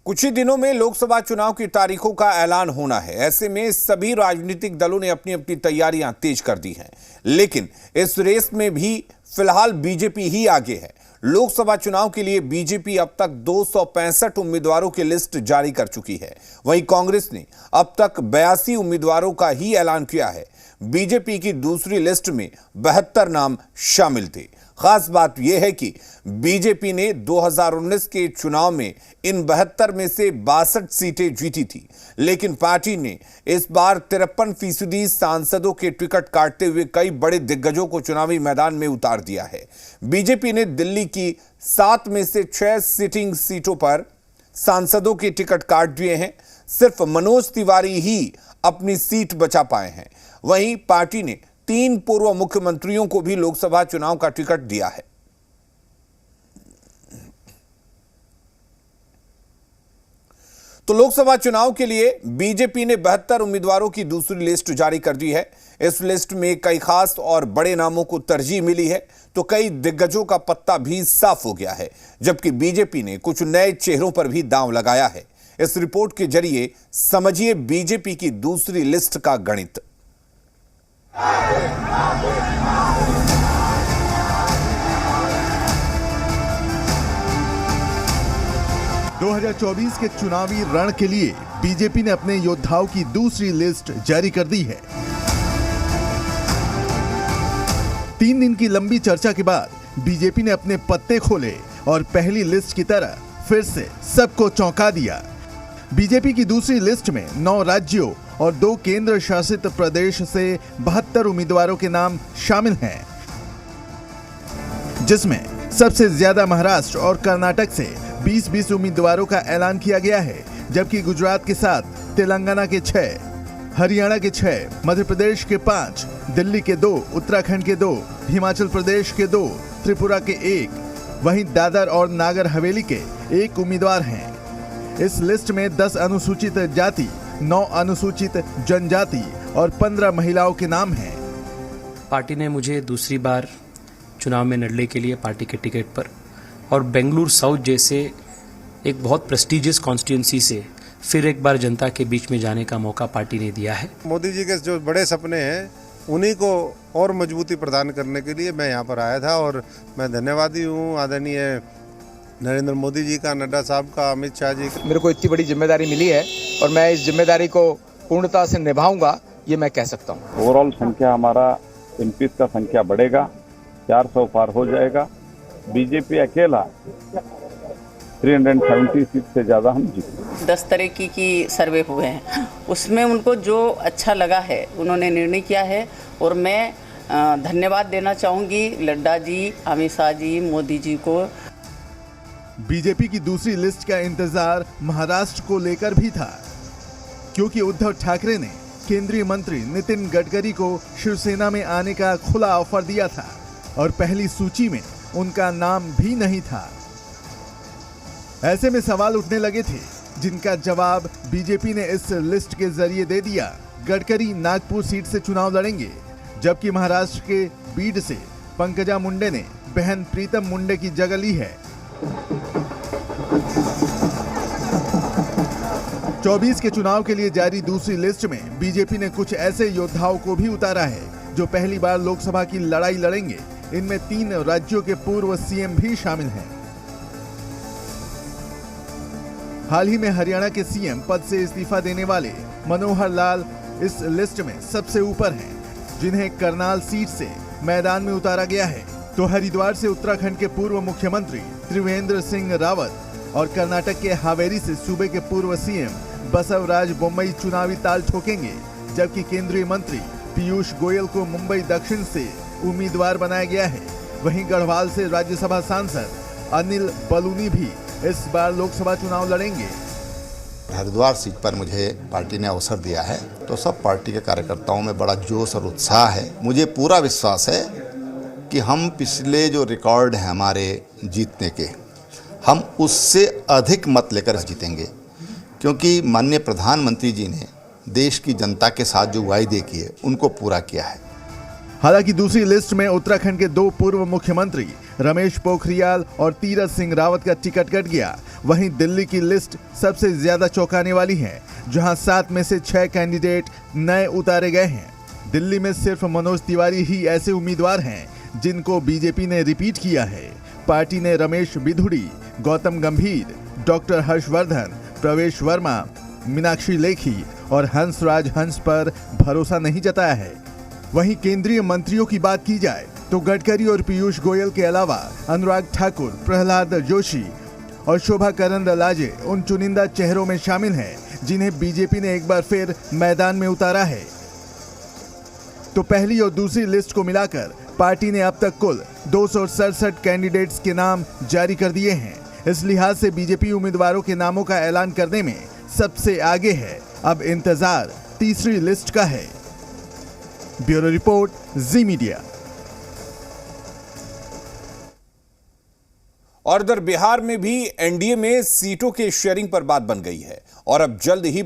कुछ ही दिनों में लोकसभा चुनाव की तारीखों का ऐलान होना है। ऐसे में सभी राजनीतिक दलों ने अपनी अपनी तैयारियां तेज कर दी हैं, लेकिन इस रेस में भी फिलहाल बीजेपी ही आगे है। लोकसभा चुनाव के लिए बीजेपी अब तक 265 उम्मीदवारों की लिस्ट जारी कर चुकी है। वहीं कांग्रेस ने अब तक 82 उम्मीदवारों का ही ऐलान किया है। बीजेपी की दूसरी लिस्ट में 72 नाम शामिल थे। खास बात यह है कि बीजेपी ने 2019 के चुनाव में इन 72 में से 62 सीटें जीती थी, लेकिन पार्टी ने इस बार 53% सांसदों के टिकट काटते हुए कई बड़े दिग्गजों को चुनावी मैदान में उतार दिया है। बीजेपी ने दिल्ली की 7 में से 6 सिटिंग सीटों पर सांसदों के टिकट काट दिए हैं। सिर्फ मनोज तिवारी ही अपनी सीट बचा पाए हैं। वहीं पार्टी ने 3 पूर्व मुख्यमंत्रियों को भी लोकसभा चुनाव का टिकट दिया है। तो लोकसभा चुनाव के लिए बीजेपी ने 72 उम्मीदवारों की दूसरी लिस्ट जारी कर दी है। इस लिस्ट में कई खास और बड़े नामों को तरजीह मिली है, तो कई दिग्गजों का पत्ता भी साफ हो गया है, जबकि बीजेपी ने कुछ नए चेहरों पर भी दांव लगाया है। इस रिपोर्ट के जरिए समझिए बीजेपी की दूसरी लिस्ट का गणित। 2024 के चुनावी रण के लिए बीजेपी ने अपने योद्धाओं की दूसरी लिस्ट जारी कर दी है। 3 दिन की लंबी चर्चा के बाद बीजेपी ने अपने पत्ते खोले और पहली लिस्ट की तरह फिर से सबको चौंका दिया। बीजेपी की दूसरी लिस्ट में 9 राज्यों और 2 केंद्र शासित प्रदेश से 72 उम्मीदवारों के नाम शामिल हैं, जिसमें सबसे ज्यादा महाराष्ट्र और कर्नाटक से 20-20 उम्मीदवारों का ऐलान किया गया है, जबकि गुजरात के 7, तेलंगाना के 6, हरियाणा के 6, मध्य प्रदेश के 5, दिल्ली के 2, उत्तराखंड के 2, हिमाचल प्रदेश के 2, त्रिपुरा के 1, वहीं दादर और नागर हवेली के 1 उम्मीदवार हैं। इस लिस्ट में 10 अनुसूचित जाति, 9 अनुसूचित जनजाति और 15 महिलाओं के नाम हैं। पार्टी ने मुझे दूसरी बार चुनाव में लड़ने के लिए पार्टी के टिकट पर और बेंगलुरु साउथ जैसे एक बहुत प्रेस्टिजियस कॉन्स्टिट्यूंसी से फिर एक बार जनता के बीच में जाने का मौका पार्टी ने दिया है। मोदी जी के जो बड़े सपने हैं उन्हीं को और मजबूती प्रदान करने के लिए मैं यहाँ पर आया था और मैं धन्यवादी हूँ आदरणीय नरेंद्र मोदी जी का, नड्डा साहब का, अमित शाह जी का। मेरे को इतनी बड़ी जिम्मेदारी मिली है और मैं इस जिम्मेदारी को पूर्णता से निभाऊंगा, ये मैं कह सकता हूँ। ओवरऑल संख्या हमारा एमपीज का संख्या बढ़ेगा, 400 पार हो जाएगा। बीजेपी अकेला 370 सीट से ज्यादा हम जीते। 10 तरीके की सर्वे हुए हैं, उसमें उनको जो अच्छा लगा है उन्होंने निर्णय किया है और मैं धन्यवाद देना चाहूँगी लड्डा जी, अमित शाह जी, मोदी जी को। बीजेपी की दूसरी लिस्ट का इंतजार महाराष्ट्र को लेकर भी था, क्योंकि उद्धव ठाकरे ने केंद्रीय मंत्री नितिन गडकरी को शिवसेना में आने का खुला ऑफर दिया था और पहली सूची में उनका नाम भी नहीं था। ऐसे में सवाल उठने लगे थे, जिनका जवाब बीजेपी ने इस लिस्ट के जरिए दे दिया। गडकरी नागपुर सीट से चुनाव लड़ेंगे, जबकि महाराष्ट्र के बीड से पंकजा मुंडे ने बहन प्रीतम मुंडे की जगह ली है। 24 के चुनाव के लिए जारी दूसरी लिस्ट में बीजेपी ने कुछ ऐसे योद्धाओं को भी उतारा है जो पहली बार लोकसभा की लड़ाई लड़ेंगे। इनमें 3 राज्यों के पूर्व सीएम भी शामिल हैं। हाल ही में हरियाणा के सीएम पद से इस्तीफा देने वाले मनोहर लाल इस लिस्ट में सबसे ऊपर हैं, जिन्हें करनाल सीट से मैदान में उतारा गया है। तो हरिद्वार से उत्तराखंड के पूर्व मुख्यमंत्री त्रिवेंद्र सिंह रावत और कर्नाटक के हावेरी से सूबे के पूर्व सीएम बसवराज बोम्मई चुनावी ताल ठोकेंगे, जबकि केंद्रीय मंत्री पीयूष गोयल को मुंबई दक्षिण से उम्मीदवार बनाया गया है। वहीं गढ़वाल से राज्यसभा सांसद अनिल बलूनी भी इस बार लोकसभा चुनाव लड़ेंगे। हरिद्वार सीट पर मुझे पार्टी ने अवसर दिया है, तो सब पार्टी के कार्यकर्ताओं में बड़ा जोश और उत्साह है। मुझे पूरा विश्वास है कि हम पिछले जो रिकॉर्ड है हमारे जीतने के, हम उससे अधिक मत लेकर जीतेंगे, क्योंकि माननीय प्रधानमंत्री जी ने देश की जनता के साथ जो वायदे किए उनको पूरा किया है। हालांकि दूसरी लिस्ट में उत्तराखंड के 2 पूर्व मुख्यमंत्री रमेश पोखरियाल और तीरथ सिंह रावत का टिकट कट गया। वहीं दिल्ली की लिस्ट सबसे ज्यादा चौंकाने वाली है, जहां 7 में से 6 कैंडिडेट नए उतारे गए हैं। दिल्ली में सिर्फ मनोज तिवारी ही ऐसे उम्मीदवार हैं जिनको बीजेपी ने रिपीट किया है। पार्टी ने रमेश बिधुड़ी, गौतम गंभीर, डॉक्टर हर्षवर्धन, प्रवेश वर्मा, मीनाक्षी लेखी और हंसराज हंस पर भरोसा नहीं जताया है। वहीं केंद्रीय मंत्रियों की बात की जाए तो गडकरी और पीयूष गोयल के अलावा अनुराग ठाकुर, प्रहलाद जोशी और शोभा करंदलाजे उन चुनिंदा चेहरों में शामिल हैं जिन्हें बीजेपी ने एक बार फिर मैदान में उतारा है। तो पहली और दूसरी लिस्ट को मिलाकर पार्टी ने अब तक कुल 267 कैंडिडेट्स के नाम जारी कर दिए हैं। इस लिहाज से बीजेपी उम्मीदवारों के नामों का ऐलान करने में सबसे आगे है। अब इंतजार तीसरी लिस्ट का है। ब्यूरो रिपोर्ट, जी मीडिया। और इधर बिहार में भी एनडीए में सीटों के शेयरिंग पर बात बन गई है और अब जल्द ही